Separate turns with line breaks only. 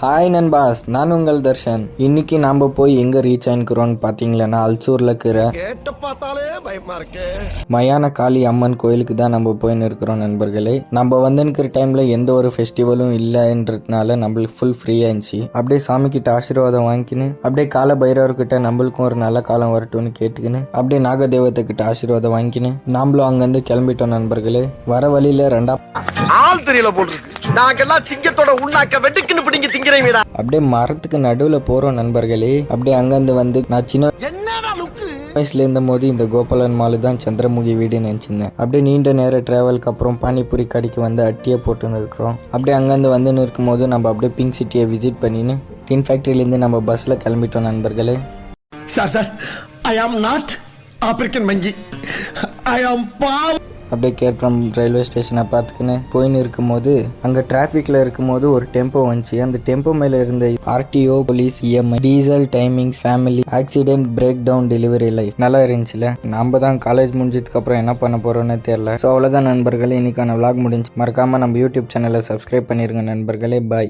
Hi நண்பாஸ், நான் உங்கள் தர்ஷன். இன்னைக்கு நாம போய் எங்க ரீச் ஆயிருக்கிறோம்னு பாத்தீங்கன்னா அல்சூர்ல இருக்கிற மயான காளி அம்மன் கோயிலுக்கு தான் நம்ம போயின்னு இருக்கிறோம் நண்பர்களே. நம்ம வந்துருக்கிற டைம்ல எந்த ஒரு ஃபெஸ்டிவலும் இல்லைன்றதுனால நம்மளுக்கு ஃபுல் ஃப்ரீயா இருந்துச்சு. அப்படியே சாமி கிட்ட ஆசீர்வாதம் வாங்கிக்கின்னு அப்படியே கால பைரவர்கிட்ட நம்மளுக்கும் ஒரு நல்ல காலம் வரட்டும்னு கேட்டுக்கின்னு அப்படியே நாகதேவத்தை கிட்ட ஆசீர்வாதம் வாங்கிக்கின்னு நாமளும் அங்கிருந்து கிளம்பிட்டோம் நண்பர்களே. வர வழியில
ஆள் தெரியல போட்டுருக்கு. நாங்கெல்லாம் சிங்கத்தோட உண்ணாக்க வெட்டுக்குன்னு பிடிங்க திங்கிறீங்கடா.
அப்படியே மரத்துக்கு நடுவுல போறோம் நண்பர்களே. அப்படியே அங்கிருந்து வந்து நான் சின்ன வயசுல இருந்த போது இந்த கோபாலன் மாலு தான் சந்திரமுகி வீடுன்னு நினைச்சிருந்தேன். அப்படியே நீண்ட நேர டிராவலுக்கு அப்புறம் பானிபூரி கடைக்கு வந்து அட்டியை போட்டுன்னு இருக்கிறோம். அப்படியே அங்கிருந்து வந்து இருக்கும் போது நம்ம அப்படியே பிங்க் சிட்டியை விசிட் பண்ணின்னு டின் ஃபேக்டரியிலேருந்து நம்ம பஸ்ல கிளம்பிட்டோம் நண்பர்களே.
Sir I am not African மங்கி, ஐ ஆம் பாவ்.
அப்படியே கேர்புரம் ரயில்வே ஸ்டேஷனை பார்த்துக்கின்னு போயின்னு இருக்கும்போது அங்கே டிராஃபிக்கில் இருக்கும்போது ஒரு டெம்போ வந்துச்சு. அந்த டெம்போ மேலே இருந்த RTO, police, EMI, diesel, timings, family, accident, break down, delivery life நல்லா இருந்துச்சுல. நம்ம தான் காலேஜ் முடிஞ்சதுக்கு அப்புறம் என்ன பண்ண போறோம்னு தெரியல. ஸோ அவ்வளோதான் நண்பர்களே, இன்னைக்கான விளாக் முடிஞ்சு. மறக்காம நம்ம யூடியூப் சேனலை சப்ஸ்கிரைப் பண்ணிருங்க நண்பர்களே. பாய்.